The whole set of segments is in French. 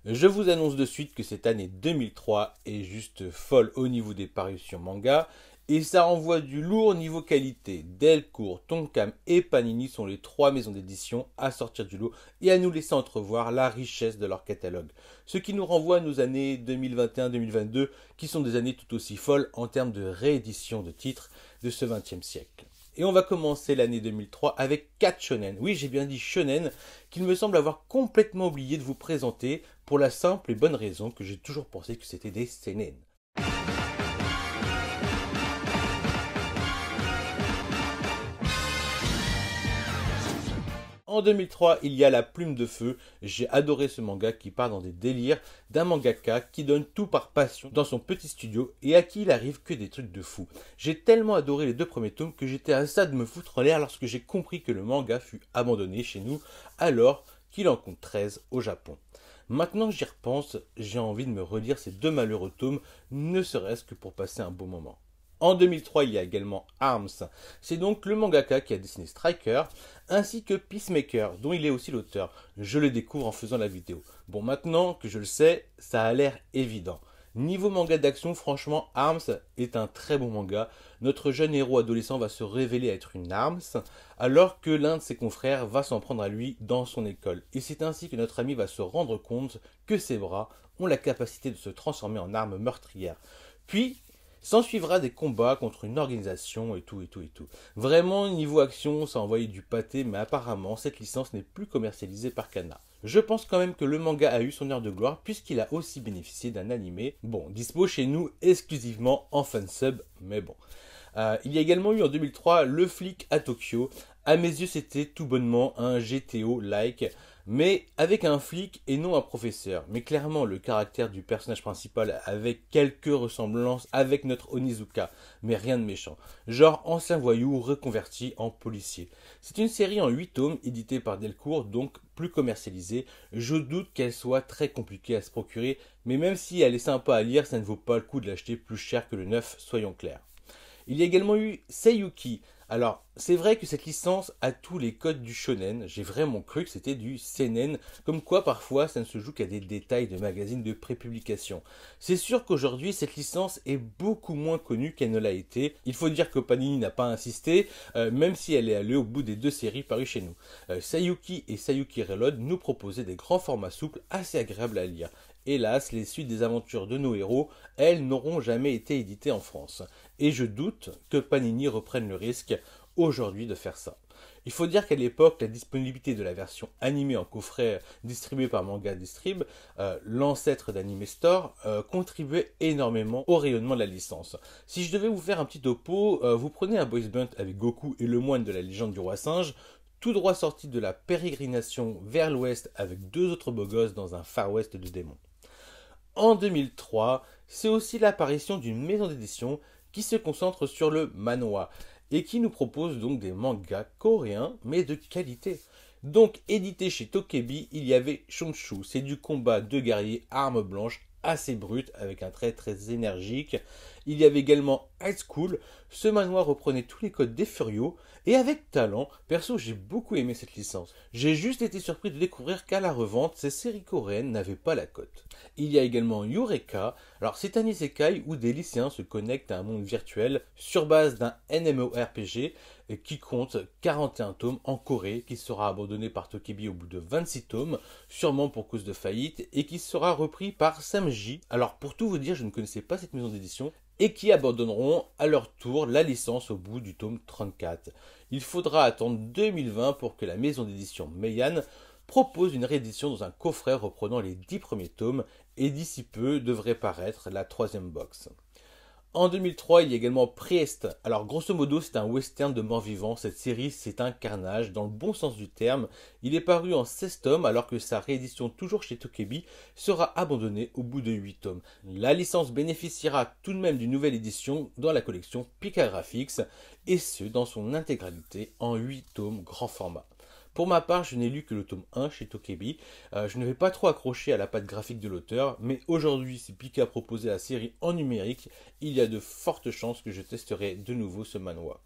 Je vous annonce de suite que cette année 2003 est juste folle au niveau des parutions manga, et ça envoie du lourd niveau qualité. Delcourt, Tonkam et Panini sont les trois maisons d'édition à sortir du lot et à nous laisser entrevoir la richesse de leur catalogue. Ce qui nous renvoie à nos années 2021-2022, qui sont des années tout aussi folles en termes de réédition de titres de ce XXe siècle. Et on va commencer l'année 2003 avec 4 shonen. Oui, j'ai bien dit shonen, qu'il me semble avoir complètement oublié de vous présenter pour la simple et bonne raison que j'ai toujours pensé que c'était des seinen. En 2003, il y a La Plume de Feu. J'ai adoré ce manga qui part dans des délires d'un mangaka qui donne tout par passion dans son petit studio et à qui il arrive que des trucs de fou. J'ai tellement adoré les deux premiers tomes que j'étais à ça de me foutre en l'air lorsque j'ai compris que le manga fut abandonné chez nous alors qu'il en compte 13 au Japon. Maintenant que j'y repense, j'ai envie de me relire ces deux malheureux tomes, ne serait-ce que pour passer un bon moment. En 2003, il y a également Arms. C'est donc le mangaka qui a dessiné Striker, ainsi que Peacemaker, dont il est aussi l'auteur. Je le découvre en faisant la vidéo. Bon, maintenant que je le sais, ça a l'air évident. Niveau manga d'action, franchement, Arms est un très bon manga. Notre jeune héros adolescent va se révéler être une Arms, alors que l'un de ses confrères va s'en prendre à lui dans son école. Et c'est ainsi que notre ami va se rendre compte que ses bras ont la capacité de se transformer en armes meurtrières. Puis, s'en suivra des combats contre une organisation et tout et tout et tout. Vraiment, niveau action, ça a envoyé du pâté, mais apparemment, cette licence n'est plus commercialisée par Kana. Je pense quand même que le manga a eu son heure de gloire puisqu'il a aussi bénéficié d'un animé, bon, dispo chez nous exclusivement en fansub, mais bon. Il y a également eu en 2003 Le Flic à Tokyo. À mes yeux, c'était tout bonnement un GTO-like, mais avec un flic et non un professeur. Mais clairement, le caractère du personnage principal avec quelques ressemblances avec notre Onizuka, mais rien de méchant. Genre ancien voyou reconverti en policier. C'est une série en 8 tomes éditée par Delcourt, donc plus commercialisée. Je doute qu'elle soit très compliquée à se procurer, mais même si elle est sympa à lire, ça ne vaut pas le coup de l'acheter plus cher que le neuf, soyons clairs. Il y a également eu Seiyuki. Alors, c'est vrai que cette licence a tous les codes du shonen. J'ai vraiment cru que c'était du seinen, comme quoi parfois ça ne se joue qu'à des détails de magazines de prépublication. C'est sûr qu'aujourd'hui cette licence est beaucoup moins connue qu'elle ne l'a été. Il faut dire que Panini n'a pas insisté, même si elle est allée au bout des deux séries parues chez nous. Seiyuki et Seiyuki Reload nous proposaient des grands formats souples assez agréables à lire. Hélas, les suites des aventures de nos héros, elles n'auront jamais été éditées en France. Et je doute que Panini reprenne le risque aujourd'hui de faire ça. Il faut dire qu'à l'époque, la disponibilité de la version animée en coffret distribuée par Manga Distrib, l'ancêtre d'Anime Store, contribuait énormément au rayonnement de la licence. Si je devais vous faire un petit topo, vous prenez un boys band avec Goku et le moine de la légende du roi singe, tout droit sorti de la pérégrination vers l'ouest avec deux autres beaux gosses dans un Far West de démons. En 2003, c'est aussi l'apparition d'une maison d'édition qui se concentre sur le manhwa et qui nous propose donc des mangas coréens mais de qualité. Donc édité chez Tokebi, il y avait Shonshu, c'est du combat de guerriers armes blanches assez brut avec un trait très énergique. Il y avait également High School, ce manoir reprenait tous les codes des Furios et avec talent. Perso, j'ai beaucoup aimé cette licence. J'ai juste été surpris de découvrir qu'à la revente, ces séries coréennes n'avaient pas la cote. Il y a également Eureka. Alors c'est un isekai où des lycéens se connectent à un monde virtuel sur base d'un MMORPG qui compte 41 tomes en Corée, qui sera abandonné par Tokebi au bout de 26 tomes, sûrement pour cause de faillite, et qui sera repris par Samji. Alors pour tout vous dire, je ne connaissais pas cette maison d'édition, et qui abandonneront à leur tour la licence au bout du tome 34. Il faudra attendre 2020 pour que la maison d'édition Meian propose une réédition dans un coffret reprenant les 10 premiers tomes, et d'ici peu devrait paraître la troisième box. En 2003, il y a également Priest. Alors, grosso modo, c'est un western de mort-vivant. Cette série, c'est un carnage, dans le bon sens du terme. Il est paru en 16 tomes, alors que sa réédition, toujours chez Tokebi, sera abandonnée au bout de 8 tomes. La licence bénéficiera tout de même d'une nouvelle édition dans la collection Pika Graphics, et ce, dans son intégralité, en 8 tomes grand format. Pour ma part, je n'ai lu que le tome 1 chez Tokebi. Je ne vais pas trop accrocher à la patte graphique de l'auteur, mais aujourd'hui, si Pika proposait la série en numérique, il y a de fortes chances que je testerai de nouveau ce manhwa.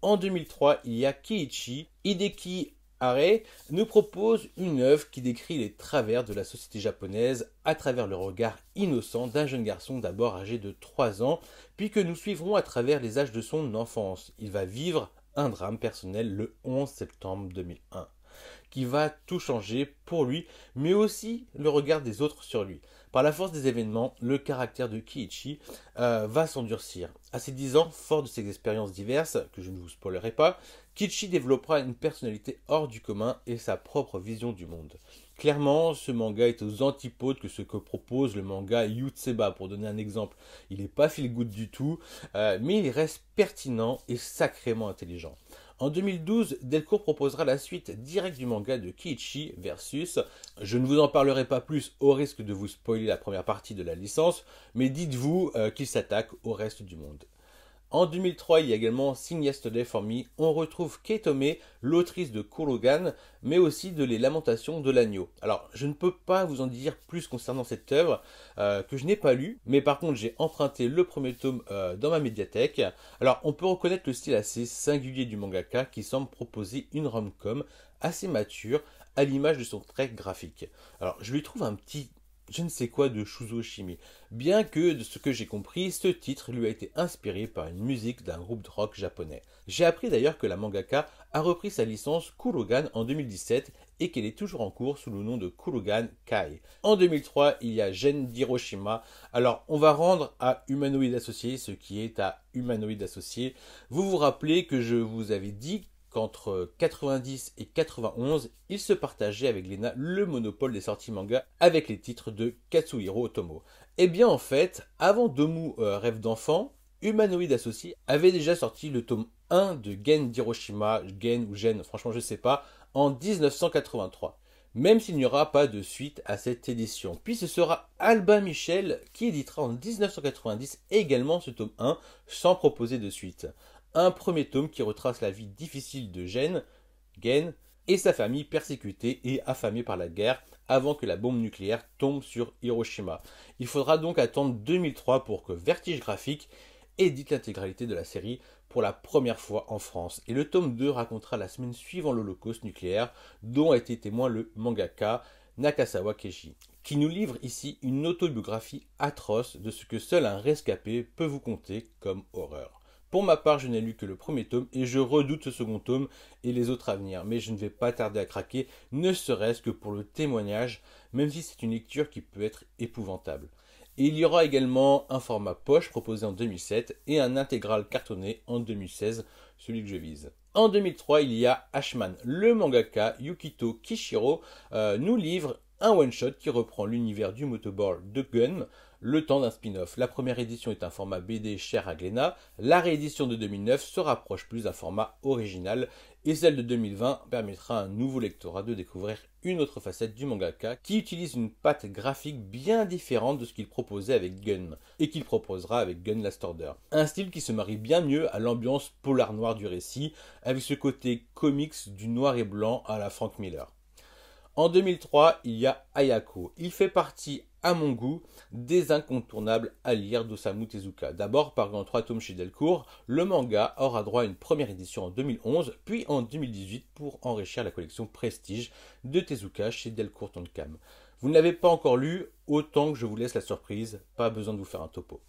En 2003, il y a Keiichi. Hideki Arei nous propose une œuvre qui décrit les travers de la société japonaise à travers le regard innocent d'un jeune garçon d'abord âgé de 3 ans, puis que nous suivrons à travers les âges de son enfance. Il va vivre un drame personnel le 11 septembre 2001, qui va tout changer pour lui, mais aussi le regard des autres sur lui. Par la force des événements, le caractère de Kiichi va s'endurcir. À ses 10 ans, fort de ses expériences diverses, que je ne vous spoilerai pas, Kiichi développera une personnalité hors du commun et sa propre vision du monde. Clairement, ce manga est aux antipodes que ce que propose le manga Yutsuba, pour donner un exemple. Il n'est pas feel-good du tout, mais il reste pertinent et sacrément intelligent. En 2012, Delcourt proposera la suite directe du manga de Kiichi versus. Je ne vous en parlerai pas plus au risque de vous spoiler la première partie de la licence, mais dites-vous qu'il s'attaque au reste du monde. En 2003, il y a également Sing Yesterday for Me. On retrouve Kei Tome, l'autrice de Kurogan, mais aussi de Les Lamentations de l'Agneau. Alors, je ne peux pas vous en dire plus concernant cette œuvre que je n'ai pas lue, mais par contre, j'ai emprunté le premier tome dans ma médiathèque. Alors, on peut reconnaître le style assez singulier du mangaka qui semble proposer une rom-com assez mature à l'image de son trait graphique. Alors, je lui trouve un petit je ne sais quoi de Shuzo Shimi, bien que, de ce que j'ai compris, ce titre lui a été inspiré par une musique d'un groupe de rock japonais. J'ai appris d'ailleurs que la mangaka a repris sa licence Kurogan en 2017 et qu'elle est toujours en cours sous le nom de Kurogan Kai. En 2003, il y a Gen d'Hiroshima. Alors, on va rendre à Humanoid Associé ce qui est à Humanoid Associé. Vous vous rappelez que je vous avais dit qu'entre 90 et 91, il se partageait avec Glénat le monopole des sorties manga avec les titres de Katsuhiro Otomo. Eh bien en fait, avant Domu Rêve d'enfant, Humanoid Associé avait déjà sorti le tome 1 de Gen d'Hiroshima, Gen ou Gen, franchement je sais pas, en 1983. Même s'il n'y aura pas de suite à cette édition. Puis ce sera Albin Michel qui éditera en 1990 également ce tome 1 sans proposer de suite. Un premier tome qui retrace la vie difficile de Gen et sa famille persécutée et affamée par la guerre avant que la bombe nucléaire tombe sur Hiroshima. Il faudra donc attendre 2003 pour que Vertige Graphique édite l'intégralité de la série pour la première fois en France. Et le tome 2 racontera la semaine suivant l'Holocauste nucléaire dont a été témoin le mangaka Nakasawa Keiji, qui nous livre ici une autobiographie atroce de ce que seul un rescapé peut vous conter comme horreur. Pour ma part, je n'ai lu que le premier tome et je redoute ce second tome et les autres à venir. Mais je ne vais pas tarder à craquer, ne serait-ce que pour le témoignage, même si c'est une lecture qui peut être épouvantable. Et il y aura également un format poche proposé en 2007 et un intégral cartonné en 2016, celui que je vise. En 2003, il y a Ashman, le mangaka Yukito Kishiro nous livre un one-shot qui reprend l'univers du motoboard de Gun, le temps d'un spin-off. La première édition est un format BD cher à Glénat, la réédition de 2009 se rapproche plus d'un format original, et celle de 2020 permettra à un nouveau lectorat de découvrir une autre facette du mangaka qui utilise une patte graphique bien différente de ce qu'il proposait avec Gun, et qu'il proposera avec Gun Last Order. Un style qui se marie bien mieux à l'ambiance polar noir du récit, avec ce côté comics du noir et blanc à la Frank Miller. En 2003, il y a Ayako. Il fait partie, à mon goût, des incontournables à lire d'Osamu Tezuka. D'abord, paru en 3 tomes chez Delcourt, le manga aura droit à une première édition en 2011, puis en 2018 pour enrichir la collection Prestige de Tezuka chez Delcourt Tonkam. Vous ne l'avez pas encore lu, autant que je vous laisse la surprise, pas besoin de vous faire un topo.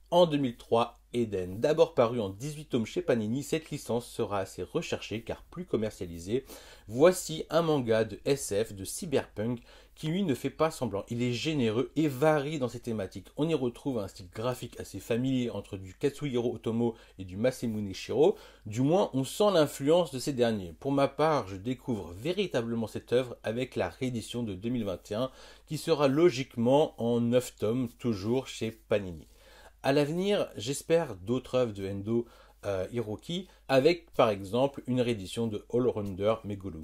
En 2003, Eden. D'abord paru en 18 tomes chez Panini, cette licence sera assez recherchée car plus commercialisée. Voici un manga de SF, de cyberpunk, qui lui ne fait pas semblant. Il est généreux et varie dans ses thématiques. On y retrouve un style graphique assez familier entre du Katsuhiro Otomo et du Masamune Shirow. Du moins, on sent l'influence de ces derniers. Pour ma part, je découvre véritablement cette œuvre avec la réédition de 2021 qui sera logiquement en 9 tomes, toujours chez Panini. À l'avenir, j'espère d'autres œuvres de Endo Hiroki, avec par exemple une réédition de All-Rounder Megulu,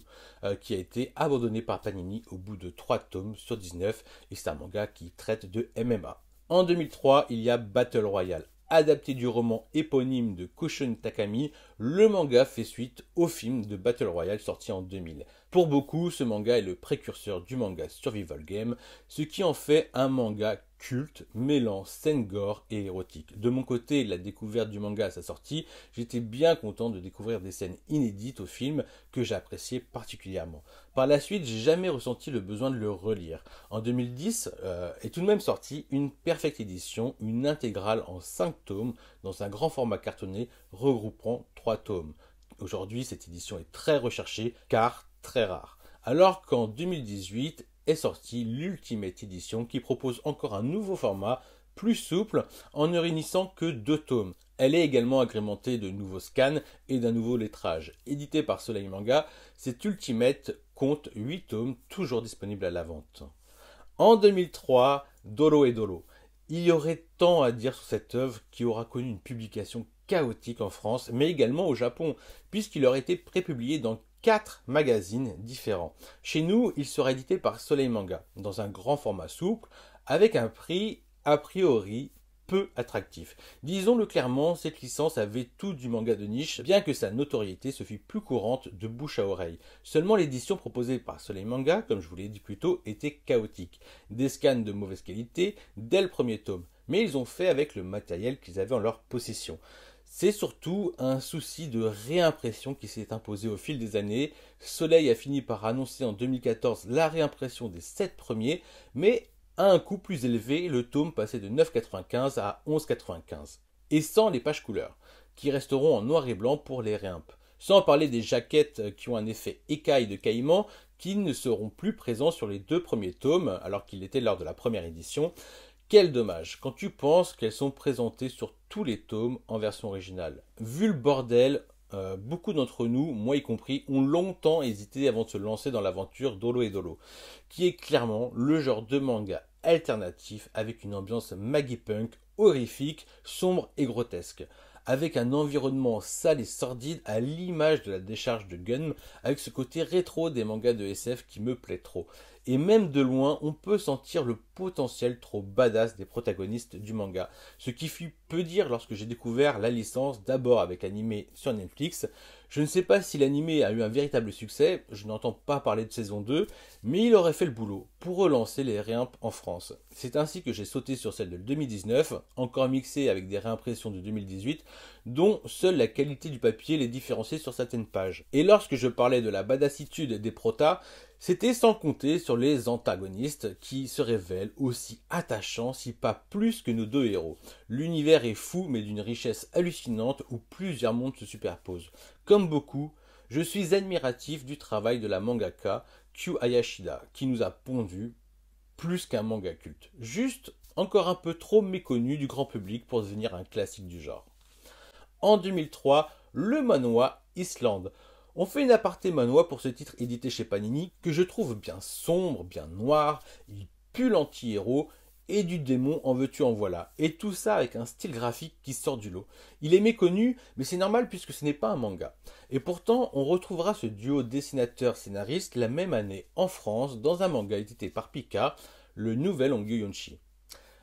qui a été abandonnée par Panini au bout de 3 tomes sur 19, et c'est un manga qui traite de MMA. En 2003, il y a Battle Royale. Adapté du roman éponyme de Kushun Takami, le manga fait suite au film de Battle Royale sorti en 2000. Pour beaucoup, ce manga est le précurseur du manga Survival Game, ce qui en fait un manga culte, mêlant scène gore et érotique. De mon côté, la découverte du manga à sa sortie, j'étais bien content de découvrir des scènes inédites au film que j'appréciais particulièrement. Par la suite, j'ai jamais ressenti le besoin de le relire. En 2010 est tout de même sorti une Perfect Edition, une intégrale en 5 tomes dans un grand format cartonné regroupant 3 tomes. Aujourd'hui, cette édition est très recherchée car très rare. Alors qu'en 2018 est sortie l'Ultimate Edition qui propose encore un nouveau format plus souple en ne réunissant que 2 tomes. Elle est également agrémentée de nouveaux scans et d'un nouveau lettrage. Édité par Soleil Manga, cette Ultimate compte 8 tomes toujours disponibles à la vente. En 2003, Doro et Doro. Il y aurait tant à dire sur cette œuvre qui aura connu une publication chaotique en France, mais également au Japon, puisqu'il aurait été prépublié dans 4 magazines différents. Chez nous, il sera édité par Soleil Manga, dans un grand format souple, avec un prix a priori peu attractif. Disons-le clairement, cette licence avait tout du manga de niche, bien que sa notoriété se fît plus courante de bouche à oreille. Seulement l'édition proposée par Soleil Manga, comme je vous l'ai dit plus tôt, était chaotique. Des scans de mauvaise qualité dès le premier tome, mais ils ont fait avec le matériel qu'ils avaient en leur possession. C'est surtout un souci de réimpression qui s'est imposé au fil des années. Soleil a fini par annoncer en 2014 la réimpression des 7 premiers, mais à un coût plus élevé, le tome passait de 9,95 à 11,95. Et sans les pages couleurs, qui resteront en noir et blanc pour les réimps. Sans parler des jaquettes qui ont un effet écaille de caïman, qui ne seront plus présents sur les 2 premiers tomes, alors qu'ils l'étaient lors de la première édition. Quel dommage, quand tu penses qu'elles sont présentées sur tous les tomes en version originale. Vu le bordel, beaucoup d'entre nous, moi y compris, ont longtemps hésité avant de se lancer dans l'aventure Dolo et Dolo, qui est clairement le genre de manga alternatif avec une ambiance Maggie-punk, horrifique, sombre et grotesque, avec un environnement sale et sordide à l'image de la décharge de Gun, avec ce côté rétro des mangas de SF qui me plaît trop. Et même de loin, on peut sentir le potentiel trop badass des protagonistes du manga. Ce qui fut peu dire lorsque j'ai découvert la licence, d'abord avec l'animé sur Netflix. Je ne sais pas si l'animé a eu un véritable succès, je n'entends pas parler de saison 2, mais il aurait fait le boulot pour relancer les réimps en France. C'est ainsi que j'ai sauté sur celle de 2019, encore mixée avec des réimpressions de 2018, dont seule la qualité du papier les différenciait sur certaines pages. Et lorsque je parlais de la badassitude des protas, c'était sans compter sur les antagonistes qui se révèlent aussi attachants si pas plus que nos 2 héros. L'univers est fou mais d'une richesse hallucinante où plusieurs mondes se superposent. Comme beaucoup, je suis admiratif du travail de la mangaka Kyu Hayashida qui nous a pondu plus qu'un manga culte. Juste encore un peu trop méconnu du grand public pour devenir un classique du genre. En 2003, le manhwa Island. On fait une aparté manhwa pour ce titre édité chez Panini que je trouve bien sombre, bien noir, il pue l'anti-héros et du démon en veux-tu en voilà. Et tout ça avec un style graphique qui sort du lot. Il est méconnu, mais c'est normal puisque ce n'est pas un manga. Et pourtant, on retrouvera ce duo dessinateur-scénariste la même année en France dans un manga édité par Pika, le nouvel Hangyo Yonshi.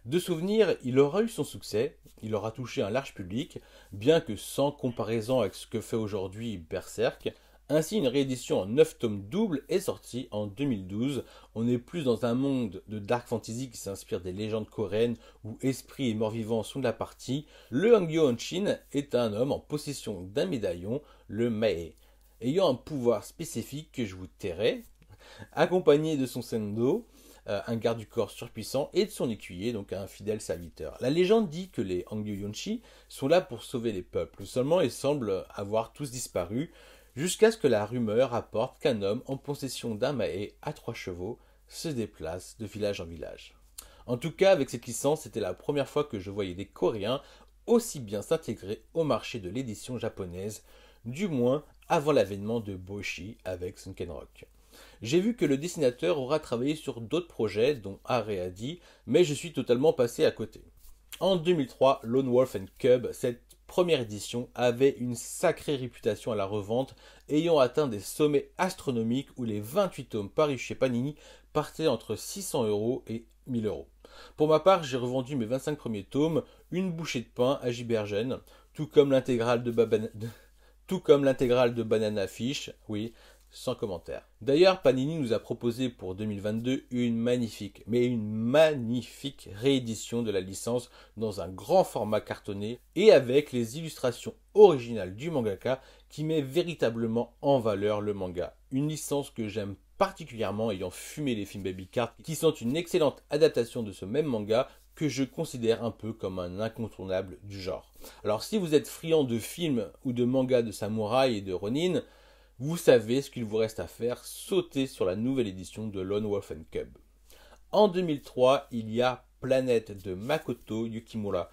De souvenir, il aura eu son succès, il aura touché un large public, bien que sans comparaison avec ce que fait aujourd'hui Berserk. Ainsi, une réédition en 9 tomes doubles est sortie en 2012. On est plus dans un monde de dark fantasy qui s'inspire des légendes coréennes où esprit et mort-vivant sont de la partie. Le Hangyo Honshin est un homme en possession d'un médaillon, le Mae, ayant un pouvoir spécifique que je vous tairai, accompagné de son sendo, un garde du corps surpuissant, et de son écuyer, donc un fidèle serviteur. La légende dit que les Hangyo Yonshi sont là pour sauver les peuples, seulement ils semblent avoir tous disparu, jusqu'à ce que la rumeur apporte qu'un homme en possession d'un Mae à 3 chevaux se déplace de village en village. En tout cas, avec cette licence, c'était la première fois que je voyais des Coréens aussi bien s'intégrer au marché de l'édition japonaise, du moins avant l'avènement de Boshi avec Sunkenrock. J'ai vu que le dessinateur aura travaillé sur d'autres projets, dont Areadi, mais je suis totalement passé à côté. En 2003, Lone Wolf and Cub, cette première édition, avait une sacrée réputation à la revente, ayant atteint des sommets astronomiques où les 28 tomes parus chez Panini partaient entre 600 € et 1000 €. Pour ma part, j'ai revendu mes 25 premiers tomes, une bouchée de pain à Gibergen, tout comme l'intégrale de Banana Fish, oui, sans commentaire. D'ailleurs, Panini nous a proposé pour 2022 une magnifique réédition de la licence dans un grand format cartonné et avec les illustrations originales du mangaka qui met véritablement en valeur le manga. Une licence que j'aime particulièrement ayant fumé les films Baby Cart qui sont une excellente adaptation de ce même manga que je considère un peu comme un incontournable du genre. Alors si vous êtes friand de films ou de mangas de samouraï et de ronin, vous savez ce qu'il vous reste à faire, sauter sur la nouvelle édition de Lone Wolf and Cub. En 2003, il y a Planète de Makoto Yukimura.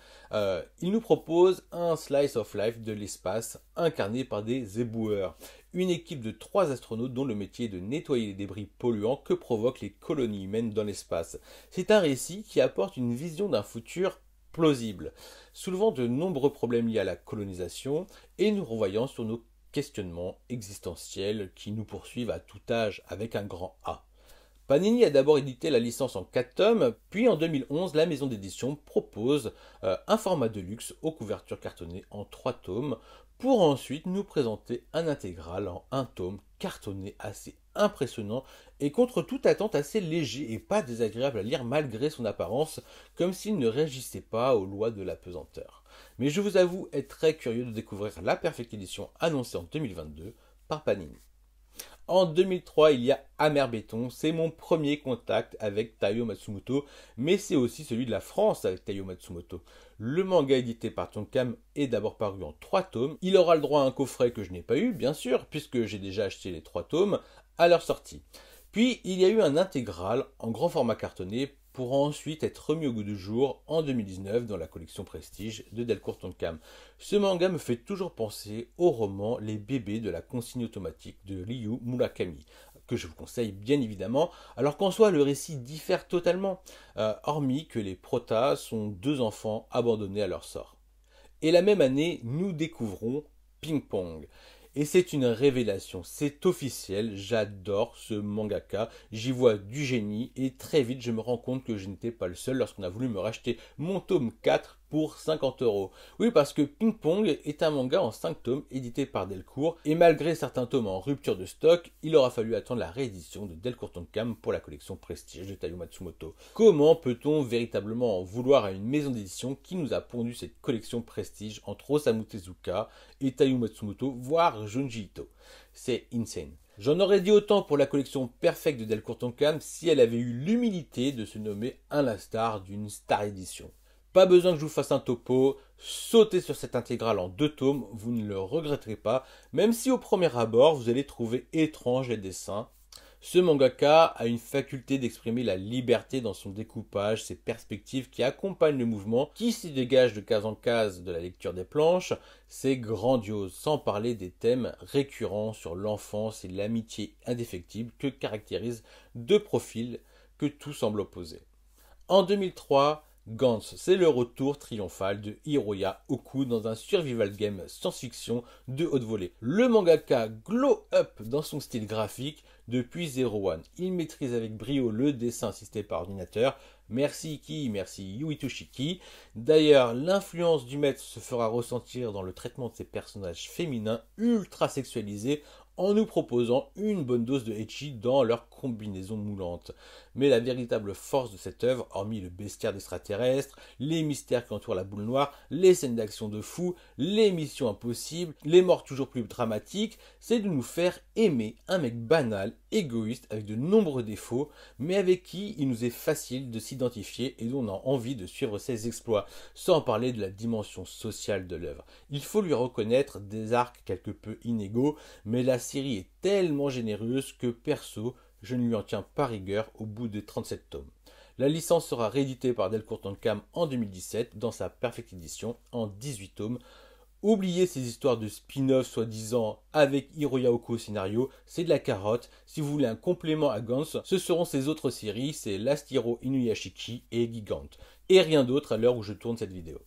Il nous propose un slice of life de l'espace incarné par des éboueurs. Une équipe de 3 astronautes dont le métier est de nettoyer les débris polluants que provoquent les colonies humaines dans l'espace. C'est un récit qui apporte une vision d'un futur plausible, soulevant de nombreux problèmes liés à la colonisation et nous renvoyant sur nos questionnements existentiels qui nous poursuivent à tout âge avec un grand A. Panini a d'abord édité la licence en 4 tomes, puis en 2011, la maison d'édition propose un format de luxe aux couvertures cartonnées en 3 tomes, pour ensuite nous présenter un intégral en 1 tome cartonné assez impressionnant et contre toute attente assez léger et pas désagréable à lire malgré son apparence, comme s'il ne réagissait pas aux lois de la pesanteur. Mais je vous avoue être très curieux de découvrir la Perfect Edition annoncée en 2022 par Panini. En 2003, il y a Amer Béton, c'est mon premier contact avec Taiyo Matsumoto, mais c'est aussi celui de la France avec Taiyo Matsumoto. Le manga édité par Tonkam est d'abord paru en 3 tomes, il aura le droit à un coffret que je n'ai pas eu, bien sûr, puisque j'ai déjà acheté les 3 tomes à leur sortie. Puis il y a eu un intégral en grand format cartonné pour ensuite être remis au goût du jour en 2019 dans la collection Prestige de Delcourt Tonkam. Ce manga me fait toujours penser au roman Les bébés de la consigne automatique de Ryu Murakami, que je vous conseille bien évidemment, alors qu'en soi le récit diffère totalement, hormis que les protas sont 2 enfants abandonnés à leur sort. Et la même année, nous découvrons Ping Pong. Et c'est une révélation, c'est officiel, j'adore ce mangaka, j'y vois du génie et très vite je me rends compte que je n'étais pas le seul lorsqu'on a voulu me racheter mon tome 4 pour 50 €. Oui, parce que Ping Pong est un manga en 5 tomes édité par Delcourt et malgré certains tomes en rupture de stock, il aura fallu attendre la réédition de Delcourt Tonkam pour la collection Prestige de Taiyo Matsumoto. Comment peut-on véritablement en vouloir à une maison d'édition qui nous a pondu cette collection Prestige entre Osamu Tezuka et Taiyo Matsumoto, voire Junji Ito? C'est insane. J'en aurais dit autant pour la collection Perfect de Delcourt Tonkam si elle avait eu l'humilité de se nommer à l'instar d'une Star Edition. Pas besoin que je vous fasse un topo, sautez sur cette intégrale en 2 tomes, vous ne le regretterez pas, même si au premier abord vous allez trouver étranges les dessins. Ce mangaka a une faculté d'exprimer la liberté dans son découpage, ses perspectives qui accompagnent le mouvement, qui s'y dégage de case en case de la lecture des planches. C'est grandiose, sans parler des thèmes récurrents sur l'enfance et l'amitié indéfectible que caractérisent 2 profils que tout semble opposer. En 2003, Gantz, c'est le retour triomphal de Hiroya Oku dans un survival game science-fiction de haute volée. Le mangaka glow up dans son style graphique depuis Zero One. Il maîtrise avec brio le dessin assisté par ordinateur. Merci Iki, merci Yuitoshiki. D'ailleurs, l'influence du maître se fera ressentir dans le traitement de ses personnages féminins ultra sexualisés en nous proposant une bonne dose de ecchi dans leur combinaison moulante. Mais la véritable force de cette œuvre, hormis le bestiaire d'extraterrestres, les mystères qui entourent la boule noire, les scènes d'action de fou, les missions impossibles, les morts toujours plus dramatiques, c'est de nous faire aimer un mec banal, égoïste, avec de nombreux défauts, mais avec qui il nous est facile de s'identifier et dont on a envie de suivre ses exploits, sans parler de la dimension sociale de l'œuvre. Il faut lui reconnaître des arcs quelque peu inégaux, mais la série est tellement généreuse que perso, je ne lui en tiens pas rigueur au bout de 37 tomes. La licence sera rééditée par Delcourt Tonkam en 2017 dans sa Perfect Edition en 18 tomes. Oubliez ces histoires de spin-off soi-disant avec Hiroya Oku au scénario, c'est de la carotte. Si vous voulez un complément à Gantz, ce seront ses autres séries, c'est Last Hero Inuyashiki et Gigant. Et rien d'autre à l'heure où je tourne cette vidéo.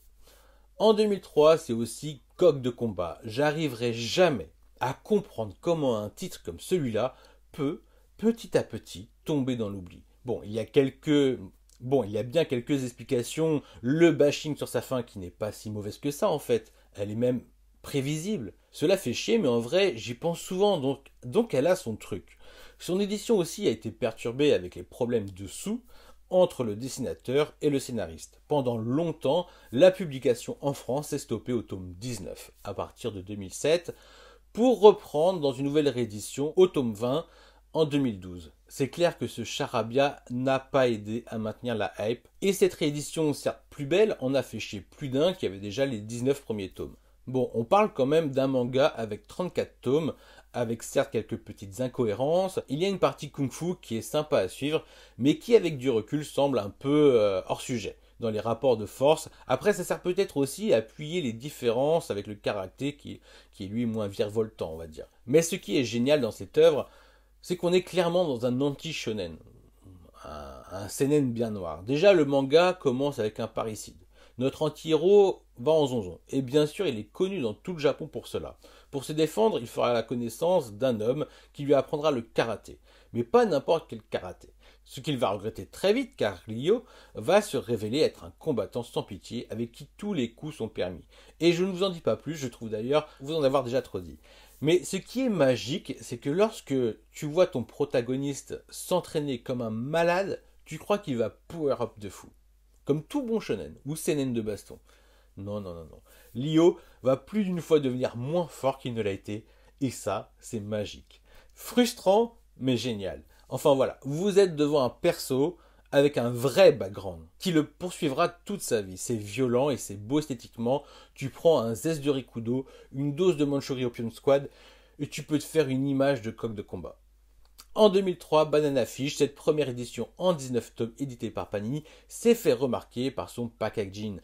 En 2003, c'est aussi Coq de combat. J'arriverai jamais à comprendre comment un titre comme celui-là peut, petit à petit, tomber dans l'oubli. Bon, il y a bien quelques explications. Le bashing sur sa fin qui n'est pas si mauvaise que ça en fait. Elle est même prévisible. Cela fait chier, mais en vrai, j'y pense souvent, donc elle a son truc. Son édition aussi a été perturbée avec les problèmes de sous entre le dessinateur et le scénariste. Pendant longtemps, la publication en France s'est stoppée au tome 19, à partir de 2007, pour reprendre dans une nouvelle réédition au tome 20 en 2012. C'est clair que ce charabia n'a pas aidé à maintenir la hype, et cette réédition, certes plus belle, en a fait chier plus d'un qui avait déjà les 19 premiers tomes. Bon, on parle quand même d'un manga avec 34 tomes, avec certes quelques petites incohérences. Il y a une partie kung-fu qui est sympa à suivre, mais qui avec du recul semble un peu hors sujet dans les rapports de force. Après, ça sert peut-être aussi à appuyer les différences avec le karaté qui est lui moins virevoltant, on va dire. Mais ce qui est génial dans cette œuvre, c'est qu'on est clairement dans un anti-shonen, un seinen bien noir. Déjà, le manga commence avec un parricide. Notre anti-héros va en zonzon, et bien sûr il est connu dans tout le Japon pour cela. Pour se défendre, il fera la connaissance d'un homme qui lui apprendra le karaté, mais pas n'importe quel karaté. Ce qu'il va regretter très vite car Ryo va se révéler être un combattant sans pitié avec qui tous les coups sont permis. Et je ne vous en dis pas plus, je trouve d'ailleurs vous en avoir déjà trop dit. Mais ce qui est magique, c'est que lorsque tu vois ton protagoniste s'entraîner comme un malade, tu crois qu'il va power up de fou. Comme tout bon shonen ou seinen de baston. Non, non, non, non. Ryo va plus d'une fois devenir moins fort qu'il ne l'a été, et ça, c'est magique. Frustrant, mais génial. Enfin voilà, vous êtes devant un perso avec un vrai background, qui le poursuivra toute sa vie. C'est violent et c'est beau esthétiquement. Tu prends un zeste de Rikudo, une dose de Manchuria Opium Squad, et tu peux te faire une image de coq de combat. En 2003, Banana Fish, cette première édition en 19 tomes éditée par Panini, s'est fait remarquer par son packaging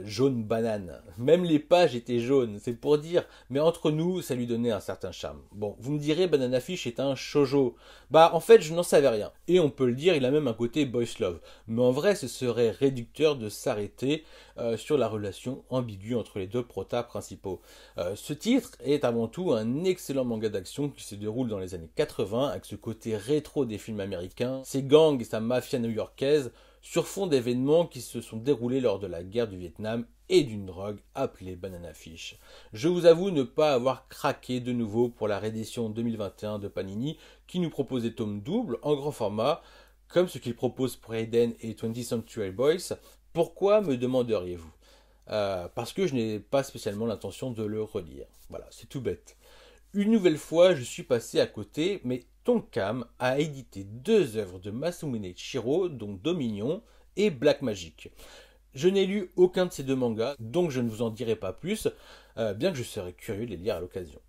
jaune banane. Même les pages étaient jaunes, c'est pour dire, mais entre nous, ça lui donnait un certain charme. Bon, vous me direz, Banana Fish est un shoujo. Bah, en fait, je n'en savais rien. Et on peut le dire, il a même un côté boys love. Mais en vrai, ce serait réducteur de s'arrêter sur la relation ambiguë entre les deux protas principaux. Ce titre est avant tout un excellent manga d'action qui se déroule dans les années 80, avec ce côté rétro des films américains, ses gangs et sa mafia new-yorkaise, sur fond d'événements qui se sont déroulés lors de la guerre du Vietnam et d'une drogue appelée Banana Fish. Je vous avoue ne pas avoir craqué de nouveau pour la réédition 2021 de Panini, qui nous propose des tomes doubles en grand format, comme ce qu'il propose pour Eden et 20th Century Boys. Pourquoi, me demanderiez-vous? Parce que je n'ai pas spécialement l'intention de le relire. Voilà, c'est tout bête. Une nouvelle fois, je suis passé à côté, mais Tonkam a édité 2 œuvres de Masumune Chihiro, dont Dominion et Black Magic. Je n'ai lu aucun de ces 2 mangas, donc je ne vous en dirai pas plus, bien que je serais curieux de les lire à l'occasion.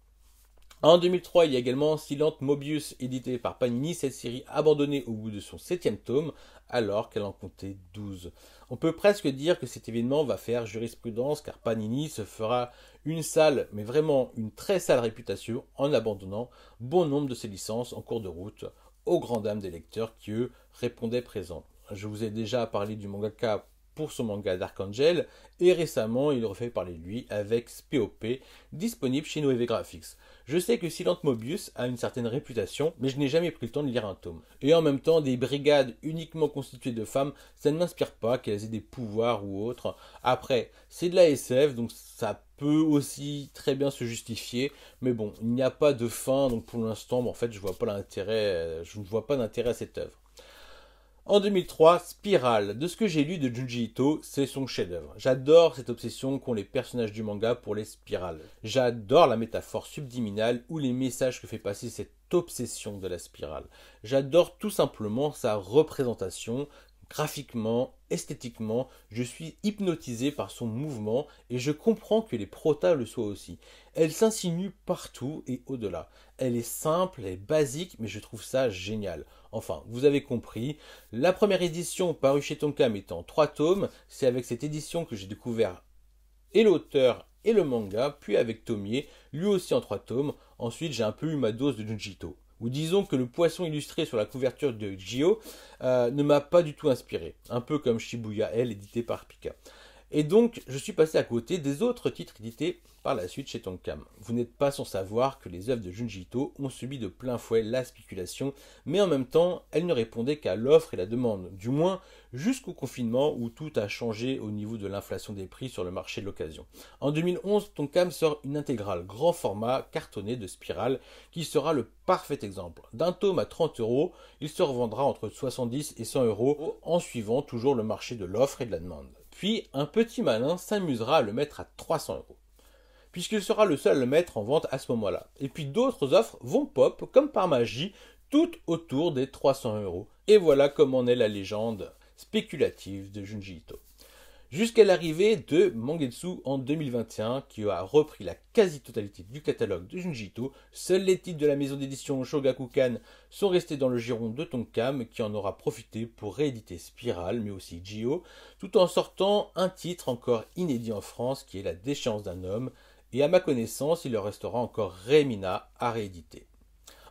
En 2003, il y a également Silent Mobius, édité par Panini, cette série abandonnée au bout de son 7e tome, alors qu'elle en comptait 12. On peut presque dire que cet événement va faire jurisprudence, car Panini se fera une sale, mais vraiment une très sale réputation, en abandonnant bon nombre de ses licences en cours de route, aux grandes dames des lecteurs qui, eux, répondaient présents. Je vous ai déjà parlé du mangaka pour son manga Dark Angel, et récemment il refait parler de lui avec SPOP, disponible chez Noévé Graphics. Je sais que Silent Mobius a une certaine réputation, mais je n'ai jamais pris le temps de lire un tome. Et en même temps, des brigades uniquement constituées de femmes, ça ne m'inspire pas qu'elles aient des pouvoirs ou autres. Après, c'est de la SF, donc ça peut aussi très bien se justifier, mais bon, il n'y a pas de fin, donc pour l'instant, en fait, je ne vois pas d'intérêt à cette œuvre. En 2003, Spiral. De ce que j'ai lu de Junji Ito, c'est son chef-d'œuvre. J'adore cette obsession qu'ont les personnages du manga pour les spirales. J'adore la métaphore subliminale ou les messages que fait passer cette obsession de la spirale. J'adore tout simplement sa représentation. Graphiquement, esthétiquement, je suis hypnotisé par son mouvement et je comprends que les protas le soient aussi. Elle s'insinue partout et au-delà. Elle est simple, elle est basique, mais je trouve ça génial. Enfin, vous avez compris, la première édition parue chez Tonkam est en 3 tomes, c'est avec cette édition que j'ai découvert et l'auteur et le manga, puis avec Tomie, lui aussi en 3 tomes. Ensuite, j'ai un peu eu ma dose de Junji Ito. Ou disons que le poisson illustré sur la couverture de Gio ne m'a pas du tout inspiré. Un peu comme Shibuya L, édité par Pika. Et donc, je suis passé à côté des autres titres édités par la suite chez Tonkam. Vous n'êtes pas sans savoir que les œuvres de Junji Ito ont subi de plein fouet la spéculation, mais en même temps, elles ne répondaient qu'à l'offre et la demande, du moins jusqu'au confinement où tout a changé au niveau de l'inflation des prix sur le marché de l'occasion. En 2011, Tonkam sort une intégrale grand format cartonné de Spirale qui sera le parfait exemple. D'un tome à 30 euros, il se revendra entre 70 et 100 euros en suivant toujours le marché de l'offre et de la demande. Puis, un petit malin s'amusera à le mettre à 300 euros, puisqu'il sera le seul à le mettre en vente à ce moment-là. Et puis d'autres offres vont pop, comme par magie, toutes autour des 300 euros. Et voilà comment est la légende spéculative de Junji Ito. Jusqu'à l'arrivée de Mangetsu en 2021, qui a repris la quasi-totalité du catalogue de Junji Ito. Seuls les titres de la maison d'édition Shogakukan sont restés dans le giron de Tonkam, qui en aura profité pour rééditer Spirale, mais aussi Ji-Oh, tout en sortant un titre encore inédit en France, qui est La déchéance d'un homme, et à ma connaissance, il leur restera encore Remina à rééditer.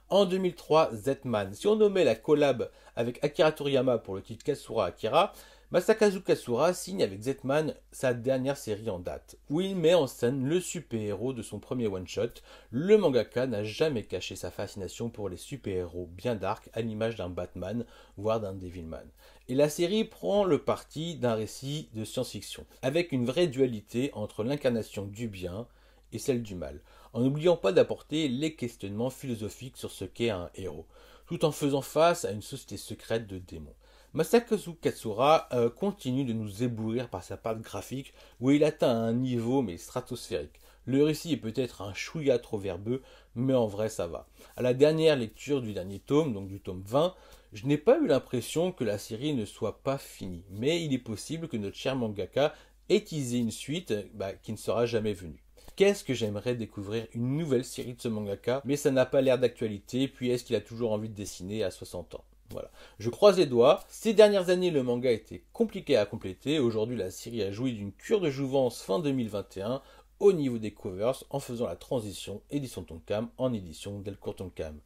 En 2003, Z-Man. Si on nommait la collab avec Akira Toriyama pour le titre Katsura Akira, Masakazu Katsura signe avec Z-Man sa dernière série en date, où il met en scène le super-héros de son premier one-shot. Le mangaka n'a jamais caché sa fascination pour les super-héros bien dark à l'image d'un Batman, voire d'un Devilman. Et la série prend le parti d'un récit de science-fiction, avec une vraie dualité entre l'incarnation du bien et celle du mal, en n'oubliant pas d'apporter les questionnements philosophiques sur ce qu'est un héros, tout en faisant face à une société secrète de démons. Masakazu Katsura continue de nous éblouir par sa patte graphique, où il atteint un niveau mais stratosphérique. Le récit est peut-être un chouïa trop verbeux, mais en vrai ça va. À la dernière lecture du dernier tome, donc du tome 20, je n'ai pas eu l'impression que la série ne soit pas finie, mais il est possible que notre cher mangaka ait teasé une suite qui ne sera jamais venue. Qu'est-ce que j'aimerais découvrir une nouvelle série de ce mangaka, mais ça n'a pas l'air d'actualité, puis est-ce qu'il a toujours envie de dessiner à 60 ans? Voilà. Je croise les doigts. Ces dernières années, le manga était compliqué à compléter. Aujourd'hui, la série a joui d'une cure de jouvence fin 2021 au niveau des covers en faisant la transition édition Tonkam en édition Delcourt Tonkam.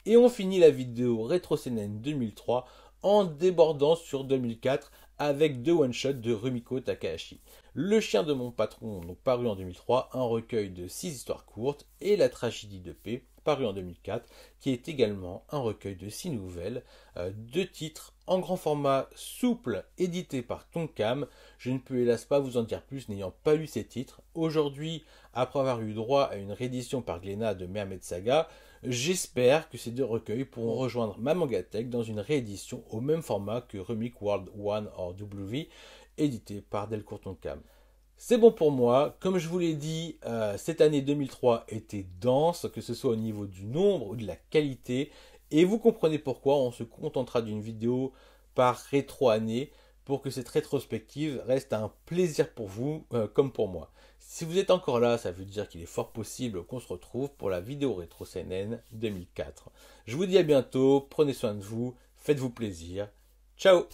Et on finit la vidéo Retro Seinen 2003 en débordant sur 2004 avec deux one-shots de Rumiko Takahashi. Le chien de mon patron, donc paru en 2003, un recueil de 6 histoires courtes, et La tragédie de paix, paru en 2004, qui est également un recueil de 6 nouvelles, 2 titres en grand format souple, édités par Tonkam. Je ne peux hélas pas vous en dire plus n'ayant pas lu ces titres. Aujourd'hui, après avoir eu droit à une réédition par Glénat de Mermaid Saga, j'espère que ces deux recueils pourront rejoindre ma Mangatech dans une réédition au même format que Rumik World 1 or W, édité par Delcourt Tonkam. C'est bon pour moi. Comme je vous l'ai dit, cette année 2003 était dense, que ce soit au niveau du nombre ou de la qualité. Et vous comprenez pourquoi on se contentera d'une vidéo par rétro-année pour que cette rétrospective reste un plaisir pour vous comme pour moi. Si vous êtes encore là, ça veut dire qu'il est fort possible qu'on se retrouve pour la vidéo Rétro CNN 2004. Je vous dis à bientôt, prenez soin de vous, faites-vous plaisir. Ciao!